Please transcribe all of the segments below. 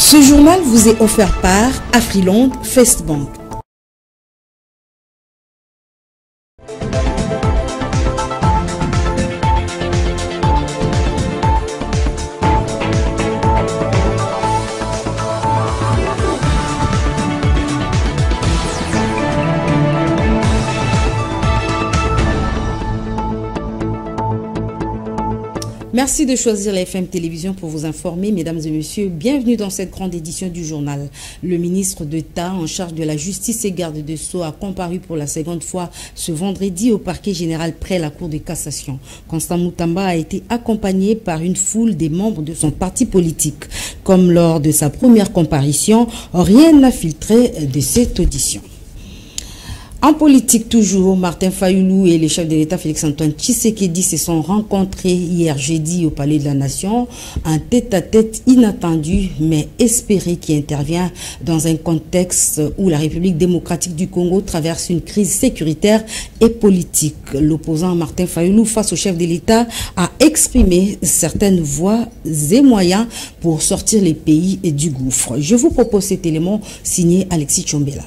Ce journal vous est offert par Afriland First Bank. Merci de choisir la FM Télévision pour vous informer, mesdames et messieurs. Bienvenue dans cette grande édition du journal. Le ministre d'État en charge de la justice et garde des Sceaux a comparu pour la seconde fois ce vendredi au parquet général près la Cour de cassation. Constant Moutamba a été accompagné par une foule des membres de son parti politique. Comme lors de sa première comparution, rien n'a filtré de cette audition. En politique toujours, Martin Fayoulou et le chef de l'État Félix-Antoine Tshisekedi se sont rencontrés hier jeudi au Palais de la Nation, un tête-à-tête inattendu mais espéré qui intervient dans un contexte où la République démocratique du Congo traverse une crise sécuritaire et politique. L'opposant Martin Fayoulou face au chef de l'État a exprimé certaines voies et moyens pour sortir les pays du gouffre. Je vous propose cet élément signé Alexis Tchombela.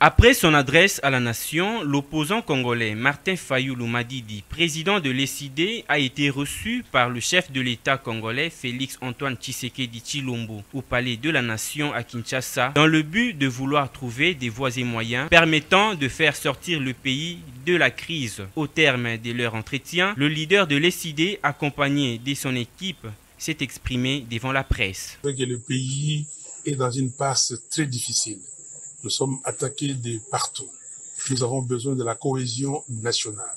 Après son adresse à la nation, l'opposant congolais Martin Fayoulou Madidi, président de l'ECD, a été reçu par le chef de l'État congolais Félix-Antoine Tshisekedi Tshilombo au palais de la nation à Kinshasa dans le but de vouloir trouver des voies et moyens permettant de faire sortir le pays de la crise. Au terme de leur entretien, le leader de l'ECD, accompagné de son équipe, s'est exprimé devant la presse. Le pays est dans une passe très difficile. Nous sommes attaqués de partout. Nous avons besoin de la cohésion nationale.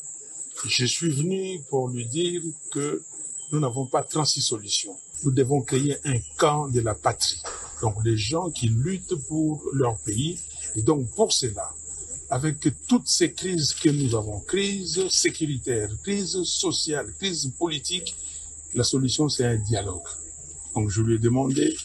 Je suis venu pour lui dire que nous n'avons pas 36 solutions. Nous devons créer un camp de la patrie. Donc les gens qui luttent pour leur pays. Et donc pour cela, avec toutes ces crises que nous avons, crise sécuritaire, crise sociale, crise politique, la solution c'est un dialogue. Donc je lui ai demandé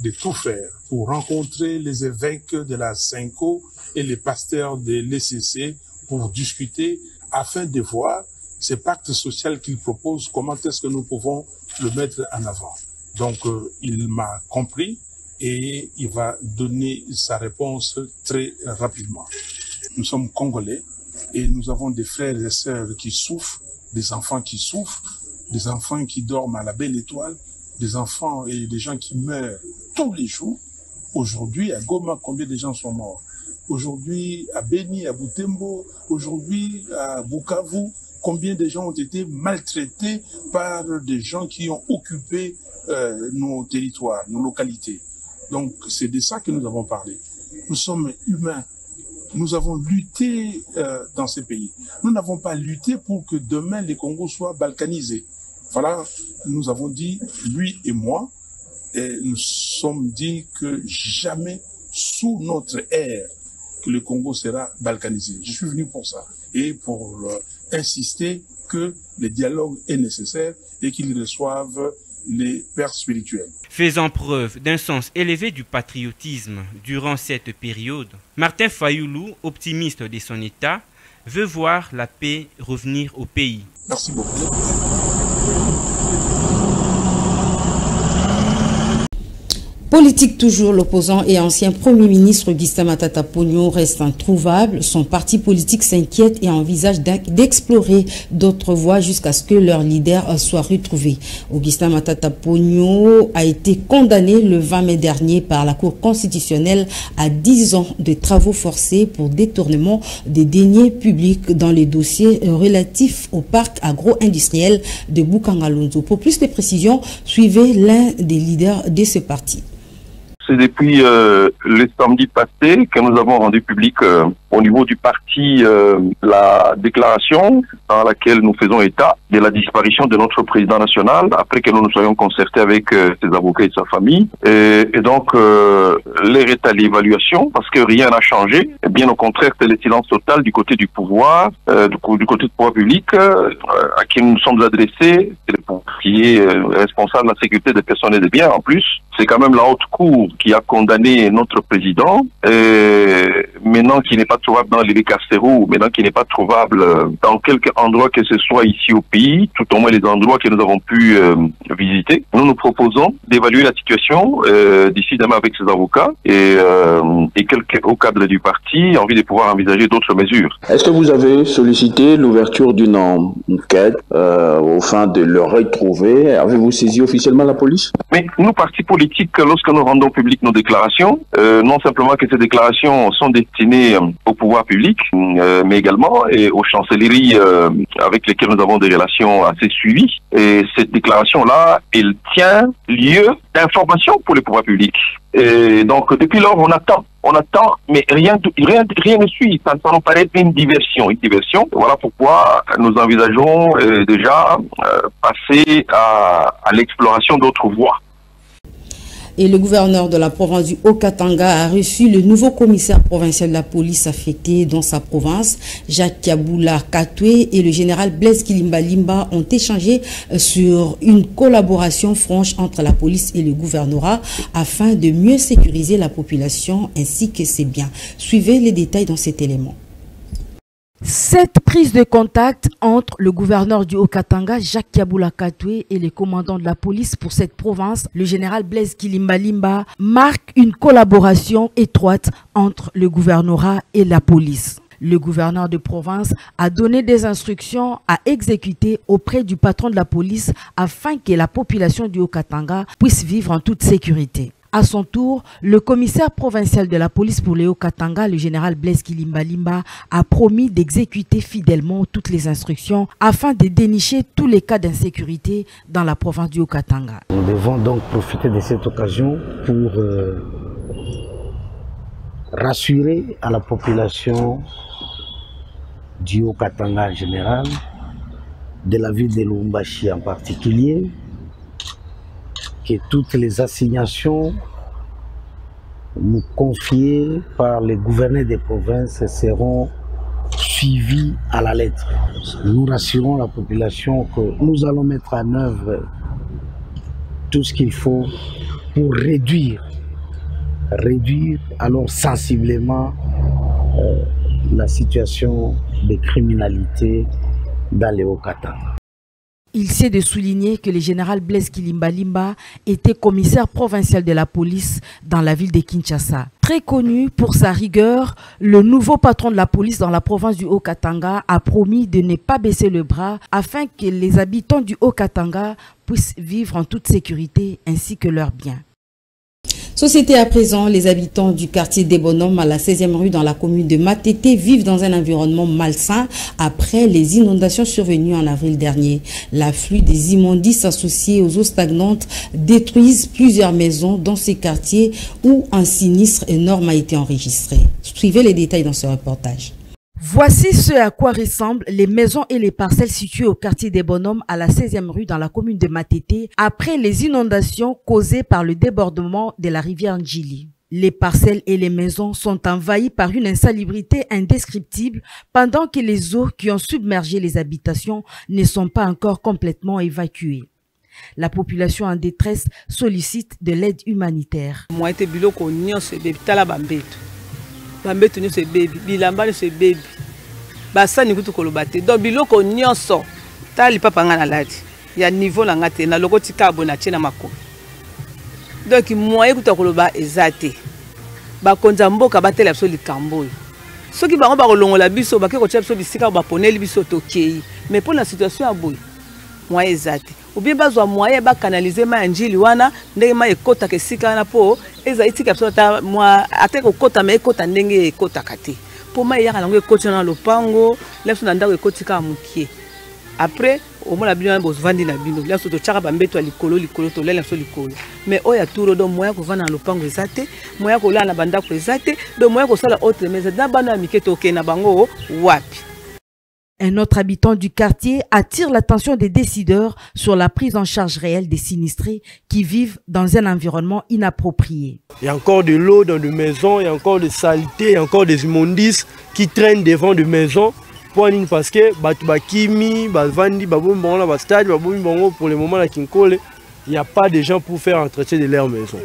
de tout faire pour rencontrer les évêques de la Cinco et les pasteurs de l'ECC pour discuter afin de voir ce pacte social qu'ils proposent, comment est-ce que nous pouvons le mettre en avant. Donc il m'a compris et il va donner sa réponse très rapidement. Nous sommes Congolais et nous avons des frères et sœurs qui souffrent, des enfants qui souffrent, des enfants qui dorment à la belle étoile, des enfants et des gens qui meurent tous les jours. Aujourd'hui, à Goma, combien de gens sont morts? Aujourd'hui, à Beni, à Butembo, aujourd'hui, à Bukavu, combien de gens ont été maltraités par des gens qui ont occupé nos territoires, nos localités. Donc, c'est de ça que nous avons parlé. Nous sommes humains. Nous avons lutté dans ces pays. Nous n'avons pas lutté pour que demain les Congos soient balkanisés. Voilà, nous avons dit, lui et moi, et nous sommes dit que jamais sous notre ère que le Congo sera balkanisé. Je suis venu pour ça et pour insister que le dialogue est nécessaire et qu'ils reçoivent les pères spirituels. Faisant preuve d'un sens élevé du patriotisme durant cette période, Martin Fayoulou, optimiste de son État, veut voir la paix revenir au pays. Merci beaucoup. Politique toujours, l'opposant et ancien Premier ministre Augustin Matata Pogno reste introuvable. Son parti politique s'inquiète et envisage d'explorer d'autres voies jusqu'à ce que leur leader soit retrouvé. Augustin Matata Pogno a été condamné le 20 mai dernier par la Cour constitutionnelle à 10 ans de travaux forcés pour détournement des deniers publics dans les dossiers relatifs au parc agro-industriel de Bukangalonzo. Pour plus de précisions, suivez l'un des leaders de ce parti. C'est depuis le samedi passé que nous avons rendu public au niveau du parti la déclaration dans laquelle nous faisons état de la disparition de notre président national après que nous nous soyons concertés avec ses avocats et sa famille. Et donc, l'air est à l'évaluation parce que rien n'a changé. Et bien au contraire, c'est le silence total du côté du pouvoir, du côté du pouvoir public à qui nous nous sommes adressés. C'est le pouvoir qui est responsable de la sécurité des personnes et des biens en plus. c'est quand même la haute cour qui a condamné notre président, maintenant qui n'est pas trouvable dans les carcéraux, maintenant qui n'est pas trouvable dans quelque endroit que ce soit ici au pays, tout au moins les endroits que nous avons pu visiter. Nous nous proposons d'évaluer la situation d'ici demain avec ses avocats et quelques hauts cadres du parti, envie de pouvoir envisager d'autres mesures. Est-ce que vous avez sollicité l'ouverture d'une enquête au fin de le retrouver? Avez-vous saisi officiellement la police? Mais nous, partis politiques, lorsque nous rendons publiques nos déclarations, non simplement que ces déclarations sont destinées au pouvoir public, mais également aux chancelleries avec lesquelles nous avons des relations assez suivies. Et cette déclaration-là, elle tient lieu d'information pour le pouvoir public. Et donc, depuis lors, on attend, mais rien ne suit. Ça nous paraît une diversion. Voilà pourquoi nous envisageons déjà passer à l'exploration d'autres voies. Et le gouverneur de la province du Haut-Katanga a reçu le nouveau commissaire provincial de la police affecté dans sa province. Jacques Kaboula Katoué et le général Blaise Kilimba Limba ont échangé sur une collaboration franche entre la police et le gouvernorat afin de mieux sécuriser la population ainsi que ses biens. Suivez les détails dans cet élément. Cette prise de contact entre le gouverneur du Haut-Katanga, Jacques Kaboula Katoué, et les commandants de la police pour cette province, le général Blaise Kilimba Limba, marque une collaboration étroite entre le gouvernorat et la police. Le gouverneur de province a donné des instructions à exécuter auprès du patron de la police afin que la population du Haut-Katanga puisse vivre en toute sécurité. À son tour, le commissaire provincial de la police pour le Haut-Katanga, le général Blaise Kilimba Limba, a promis d'exécuter fidèlement toutes les instructions afin de dénicher tous les cas d'insécurité dans la province du Haut-Katanga. Nous devons donc profiter de cette occasion pour rassurer à la population du Haut-Katanga en général, de la ville de Lubumbashi en particulier, que toutes les assignations nous confiées par les gouverneurs des provinces seront suivies à la lettre. Nous rassurons la population que nous allons mettre en œuvre tout ce qu'il faut pour réduire alors sensiblement la situation de criminalité dans le Haut-Katanga. Il s'est de souligner que le général Blaise Kilimba Limba était commissaire provincial de la police dans la ville de Kinshasa. Très connu pour sa rigueur, le nouveau patron de la police dans la province du Haut-Katanga a promis de ne pas baisser le bras afin que les habitants du Haut-Katanga puissent vivre en toute sécurité ainsi que leurs biens. Société à présent, les habitants du quartier des Bonhommes à la 16e rue dans la commune de Matete vivent dans un environnement malsain après les inondations survenues en avril dernier. L'afflux des immondices associés aux eaux stagnantes détruisent plusieurs maisons dans ces quartiers où un sinistre énorme a été enregistré. Suivez les détails dans ce reportage. Voici ce à quoi ressemblent les maisons et les parcelles situées au quartier des Bonhommes à la 16e rue dans la commune de Matete après les inondations causées par le débordement de la rivière Njili. Les parcelles et les maisons sont envahies par une insalubrité indescriptible pendant que les eaux qui ont submergé les habitations ne sont pas encore complètement évacuées. La population en détresse sollicite de l'aide humanitaire. Bambeto nyonso baby bilamba nyonso baby basani kutu kolobate donc biloko nyonso tali papa nga na lati ya niveau na ngate na lokoti kabo na chena mako donc moye kutu koloba ezate ba konza mboka batela biso likambo soki bango ba kolongola biso ba ke ko tia biso bisika ba poneli biso tokei mais pour la situation ya boy moye ezate ou bien bazwa moye ba canaliser ma njili wana ndenge ma ekota ke sika na po eza itika biso ta moi ate ko kota me ekota ndenge ekota kate po ma ya kanango ekoti na lopango leso na ndako ekoti ka mukie après au moins la bino bo vandi na bino leso to chaka ba mbeto likolo to lela so likolo mais oya turo do moya ko vana na lopango ezate moya ko la na bandako ezate do moya ko sala autre mais na bana miketo ke na bango wapi. Un autre habitant du quartier attire l'attention des décideurs sur la prise en charge réelle des sinistrés qui vivent dans un environnement inapproprié. Il y a encore de l'eau dans des maisons, il y a encore des saletés, il y a encore des immondices qui traînent devant des maisons. Parce que pour le moment la Kinkole il n'y a pas de gens pour faire entretien de leur maison.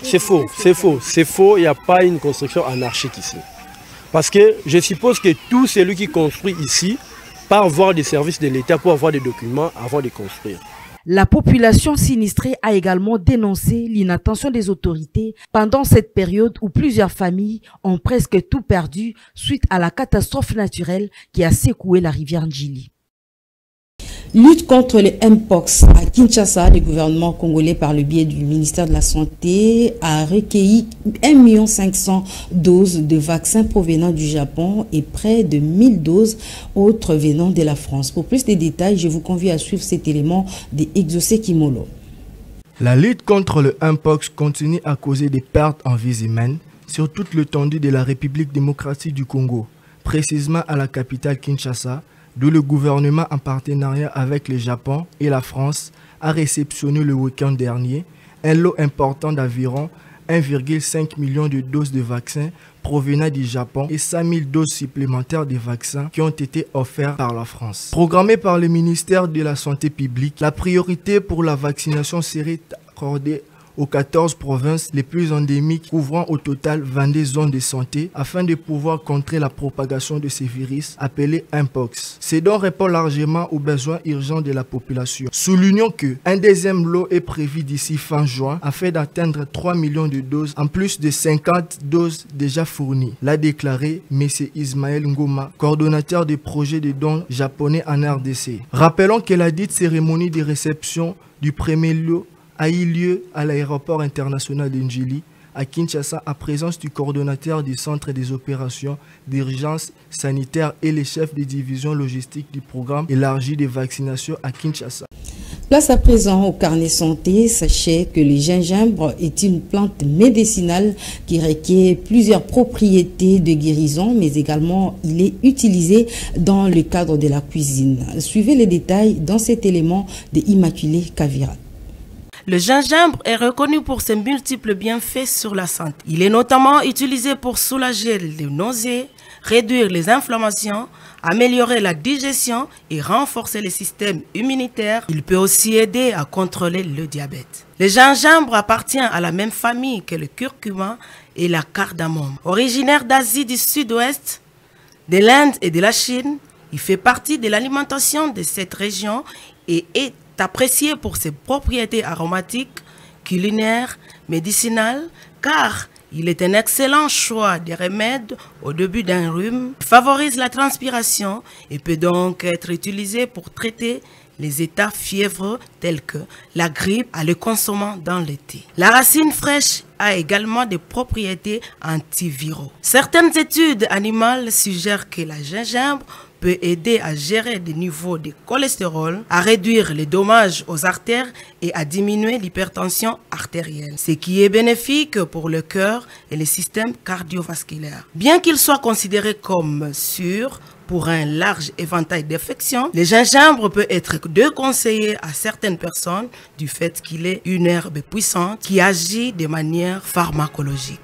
C'est faux, c'est faux, c'est faux. Il n'y a pas une construction anarchique ici. Parce que je suppose que tout celui qui construit ici part voir des services de l'État pour avoir des documents avant de construire. La population sinistrée a également dénoncé l'inattention des autorités pendant cette période où plusieurs familles ont presque tout perdu suite à la catastrophe naturelle qui a secoué la rivière Ndjili. Lutte contre le Mpox. À Kinshasa, le gouvernement congolais, par le biais du ministère de la Santé, a recueilli 1 500 000 doses de vaccins provenant du Japon et près de 1000 doses autres venant de la France. Pour plus de détails, je vous convie à suivre cet élément de Exaucé Kimolo. La lutte contre le Mpox continue à causer des pertes en vies humaines sur toute l'étendue de la République démocratique du Congo, précisément à la capitale Kinshasa, d'où le gouvernement en partenariat avec le Japon et la France a réceptionné le week-end dernier un lot important d'environ 1,5 million de doses de vaccins provenant du Japon et 5 000 doses supplémentaires de vaccins qui ont été offerts par la France. Programmé par le ministère de la Santé publique, la priorité pour la vaccination serait accordée aux 14 provinces les plus endémiques, couvrant au total 22 zones de santé afin de pouvoir contrer la propagation de ces virus appelés Mpox. Ce dont répond largement aux besoins urgents de la population. Soulignons qu'un deuxième lot est prévu d'ici fin juin afin d'atteindre 3 millions de doses en plus de 50 doses déjà fournies, l'a déclaré M. Ismaël Ngoma, coordonnateur des projets de dons japonais en RDC. Rappelons que la dite cérémonie de réception du premier lot a eu lieu à l'aéroport international de Ndjili, à Kinshasa, à présence du coordonnateur du centre des opérations d'urgence sanitaire et les chefs des divisions logistiques du programme élargi de vaccination à Kinshasa. Place à présent au carnet santé. Sachez que le gingembre est une plante médicinale qui requiert plusieurs propriétés de guérison, mais également il est utilisé dans le cadre de la cuisine. Suivez les détails dans cet élément de Immaculée Kavira. Le gingembre est reconnu pour ses multiples bienfaits sur la santé. Il est notamment utilisé pour soulager les nausées, réduire les inflammations, améliorer la digestion et renforcer le système immunitaire. Il peut aussi aider à contrôler le diabète. Le gingembre appartient à la même famille que le curcuma et la cardamome. Originaire d'Asie du Sud-Ouest, de l'Inde et de la Chine, il fait partie de l'alimentation de cette région et est apprécié pour ses propriétés aromatiques, culinaires, médicinales, car il est un excellent choix de remède au début d'un rhume, favorise la transpiration et peut donc être utilisé pour traiter les états fiévreux tels que la grippe en le consommant dans l'été. La racine fraîche a également des propriétés antiviraux. Certaines études animales suggèrent que la gingembre peut aider à gérer des niveaux de cholestérol, à réduire les dommages aux artères et à diminuer l'hypertension artérielle, ce qui est bénéfique pour le cœur et le système cardiovasculaire. Bien qu'il soit considéré comme sûr pour un large éventail d'affections, le gingembre peut être déconseillé à certaines personnes du fait qu'il est une herbe puissante qui agit de manière pharmacologique.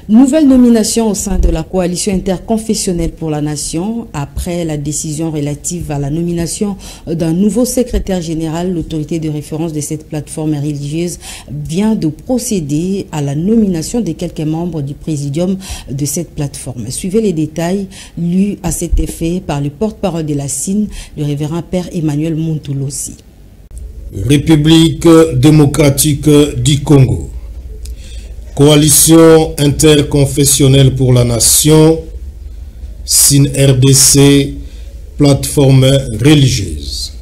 Nouvelle nomination au sein de la coalition interconfessionnelle pour la nation. Après la décision relative à la nomination d'un nouveau secrétaire général, l'autorité de référence de cette plateforme religieuse vient de procéder à la nomination de quelques membres du présidium de cette plateforme. Suivez les détails lus à cet effet par le porte-parole de la SIN, le révérend Père Emmanuel Montoulosi. République démocratique du Congo. Coalition interconfessionnelle pour la nation, SIN-RDC, plateforme religieuse.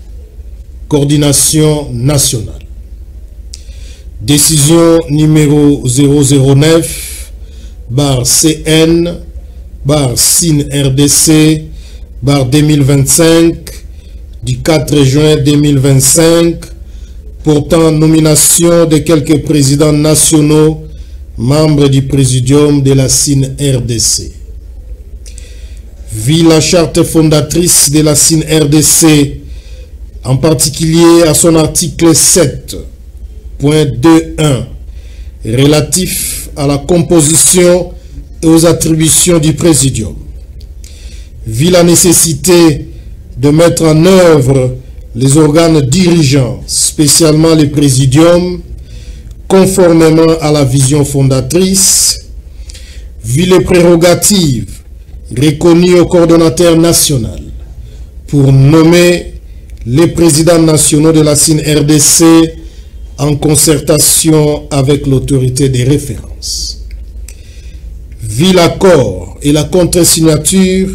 Coordination nationale. Décision numéro 009/CN/SIN-RDC/2025 du 4 juin 2025 portant nomination de quelques présidents nationaux membre du présidium de la SIN-RDC. Vu la charte fondatrice de la SIN-RDC, en particulier à son article 7.2.1, relatif à la composition et aux attributions du présidium. Vu la nécessité de mettre en œuvre les organes dirigeants, spécialement les présidiums, conformément à la vision fondatrice, vu les prérogatives reconnues au coordonnateur national pour nommer les présidents nationaux de la CIN-RDC en concertation avec l'autorité des références. Vu l'accord et la contre-signature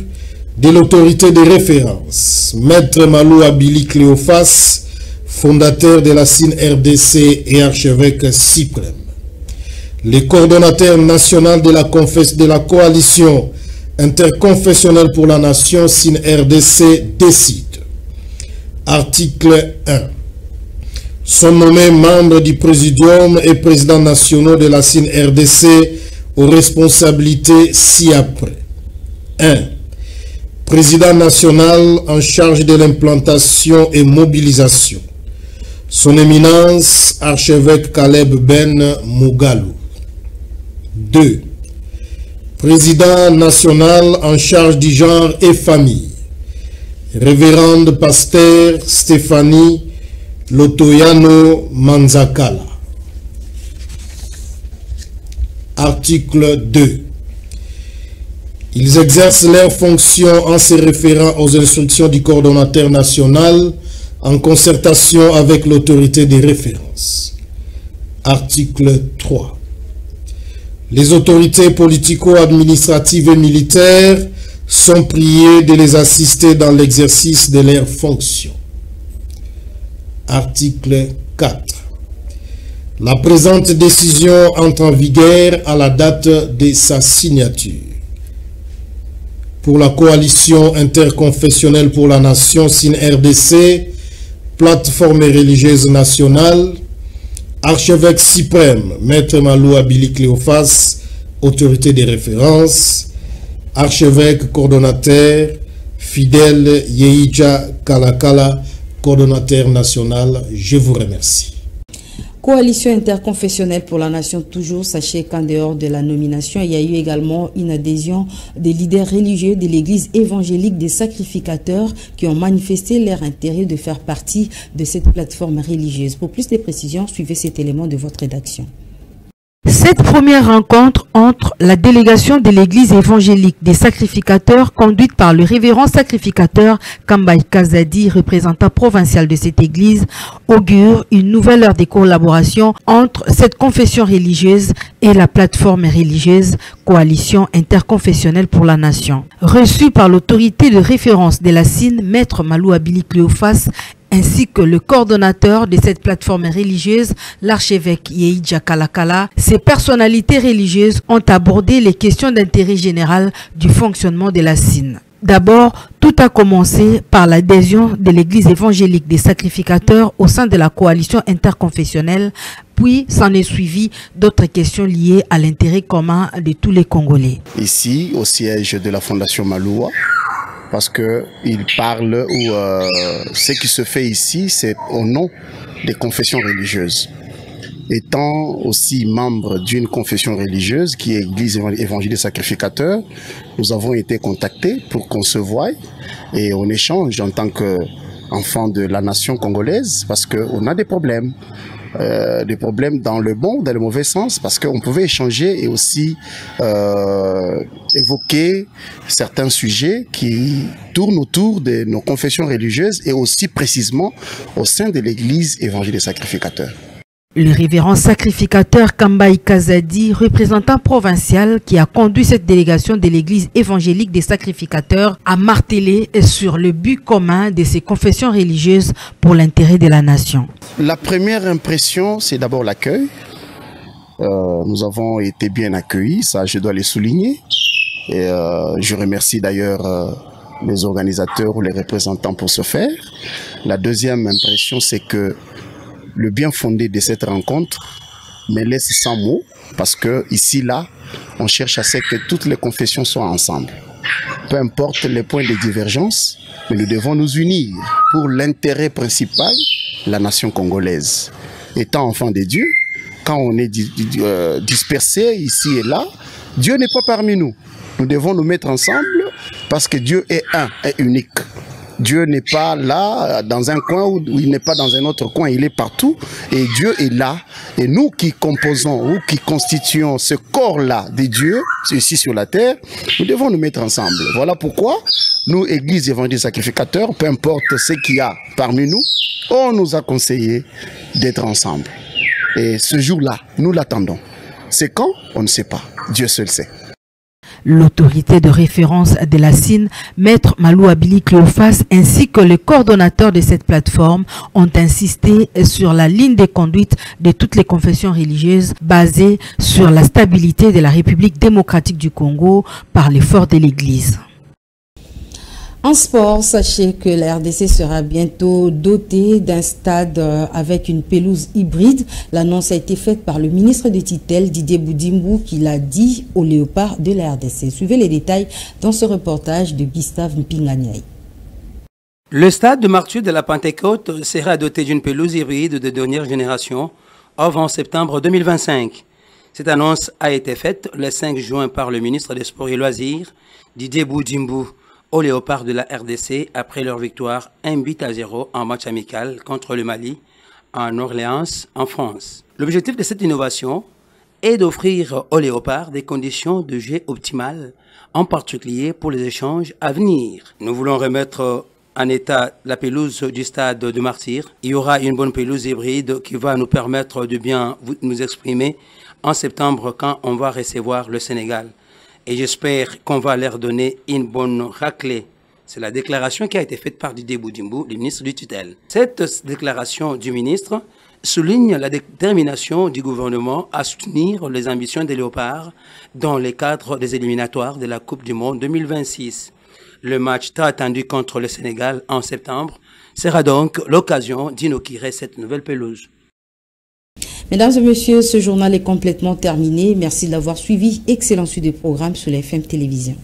de l'autorité des références, Maître Malou Abili Cléophas, fondateur de la CIN-RDC et archevêque suprême. Le coordonnateur national de la coalition interconfessionnelle pour la nation CIN-RDC décide. Article 1. Sont nommés membres du présidium et présidents nationaux de la CIN-RDC aux responsabilités ci-après. 1. Président national en charge de l'implantation et mobilisation. Son éminence, archevêque Caleb Ben Mugalu. 2. Président national en charge du genre et famille. Révérende pasteur Stéphanie Lotoyano Manzakala. Article 2. Ils exercent leurs fonctions en se référant aux instructions du coordonnateur national en concertation avec l'autorité des références. Article 3. Les autorités politico-administratives et militaires sont priées de les assister dans l'exercice de leurs fonctions. Article 4. La présente décision entre en vigueur à la date de sa signature. Pour la coalition interconfessionnelle pour la nation CIN-RDC, plateforme religieuse nationale, archevêque suprême, Maître Malou Abili Cléophas, autorité de référence, archevêque coordonnateur, fidèle Yeija Kalakala, coordonnateur national. Je vous remercie. Coalition interconfessionnelle pour la nation, toujours, sachez qu'en dehors de la nomination, il y a eu également une adhésion des leaders religieux de l'église évangélique des sacrificateurs qui ont manifesté leur intérêt de faire partie de cette plateforme religieuse. Pour plus de précisions, suivez cet élément de votre rédaction. Cette première rencontre entre la délégation de l'église évangélique des sacrificateurs conduite par le révérend sacrificateur Kambai Kazadi, représentant provincial de cette église, augure une nouvelle ère de collaboration entre cette confession religieuse et la plateforme religieuse Coalition interconfessionnelle pour la nation. Reçu par l'autorité de référence de la CIN, Maître Malou Abili Cléophas, ainsi que le coordonnateur de cette plateforme religieuse, l'archevêque Yeija Kalakala, ces personnalités religieuses ont abordé les questions d'intérêt général du fonctionnement de la CIN. D'abord, tout a commencé par l'adhésion de l'église évangélique des sacrificateurs au sein de la coalition interconfessionnelle, puis s'en est suivi d'autres questions liées à l'intérêt commun de tous les Congolais. Ici, au siège de la Fondation Maloua, parce qu'il parle où ce qui se fait ici, c'est au nom des confessions religieuses. Étant aussi membre d'une confession religieuse qui est l'Église évangélique des sacrificateurs, nous avons été contactés pour qu'on se voie et on échange en tant qu'enfants de la nation congolaise parce qu'on a des problèmes. Des problèmes dans le bon ou dans le mauvais sens, parce qu'on pouvait échanger et aussi évoquer certains sujets qui tournent autour de nos confessions religieuses et aussi précisément au sein de l'église évangélique des sacrificateurs. Le révérend sacrificateur Kambai Kazadi, représentant provincial qui a conduit cette délégation de l'église évangélique des sacrificateurs, a martelé sur le but commun de ces confessions religieuses pour l'intérêt de la nation. La première impression, c'est d'abord l'accueil. Nous avons été bien accueillis, ça je dois le souligner. Et je remercie d'ailleurs les organisateurs ou les représentants pour ce faire. La deuxième impression, c'est que le bien fondé de cette rencontre me laisse sans mots parce que ici, là, on cherche à ce que toutes les confessions soient ensemble. Peu importe les points de divergence, mais nous devons nous unir pour l'intérêt principal, la nation congolaise. Étant enfant de Dieu, quand on est dispersé ici et là, Dieu n'est pas parmi nous. Nous devons nous mettre ensemble parce que Dieu est un et unique. Dieu n'est pas là dans un coin ou il n'est pas dans un autre coin, il est partout et Dieu est là. Et nous qui composons ou qui constituons ce corps-là de Dieu, ici sur la terre, nous devons nous mettre ensemble. Voilà pourquoi nous, Église évangélique sacrificateur, peu importe ce qu'il y a parmi nous, on nous a conseillé d'être ensemble. Et ce jour-là, nous l'attendons. C'est quand? On ne sait pas. Dieu seul sait. L'autorité de référence de la CIN, Maître Malou Abili Cléophas, ainsi que le coordonnateur de cette plateforme ont insisté sur la ligne de conduite de toutes les confessions religieuses basée sur la stabilité de la République démocratique du Congo par l'effort de l'Église. En sport, sachez que la RDC sera bientôt dotée d'un stade avec une pelouse hybride. L'annonce a été faite par le ministre de tutelle, Didier Boudimbo, qui l'a dit aux léopards de la RDC. Suivez les détails dans ce reportage de Gustave Mpinganyai. Le stade de Martyrs de la Pentecôte sera doté d'une pelouse hybride de dernière génération avant septembre 2025. Cette annonce a été faite le 5 juin par le ministre des Sports et Loisirs, Didier Boudimbo, aux léopards de la RDC après leur victoire 1-0 en match amical contre le Mali en Orléans, en France. L'objectif de cette innovation est d'offrir aux léopards des conditions de jeu optimales, en particulier pour les échanges à venir. Nous voulons remettre en état la pelouse du stade de Martyrs. Il y aura une bonne pelouse hybride qui va nous permettre de bien nous exprimer en septembre quand on va recevoir le Sénégal. Et j'espère qu'on va leur donner une bonne raclée. C'est la déclaration qui a été faite par Didier Boudimbo, le ministre du tutelle. Cette déclaration du ministre souligne la détermination du gouvernement à soutenir les ambitions des léopards dans le cadre des éliminatoires de la Coupe du Monde 2026. Le match très attendu contre le Sénégal en septembre sera donc l'occasion d'inaugurer cette nouvelle pelouse. Mesdames et messieurs, ce journal est complètement terminé. Merci de l'avoir suivi. Excellent suite de programme sur la FM Télévision.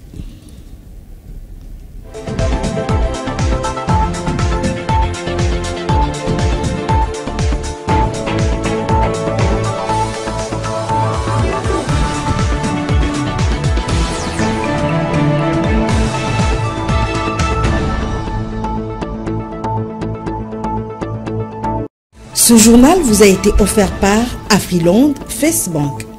Ce journal vous a été offert par Afriland, FaceBank.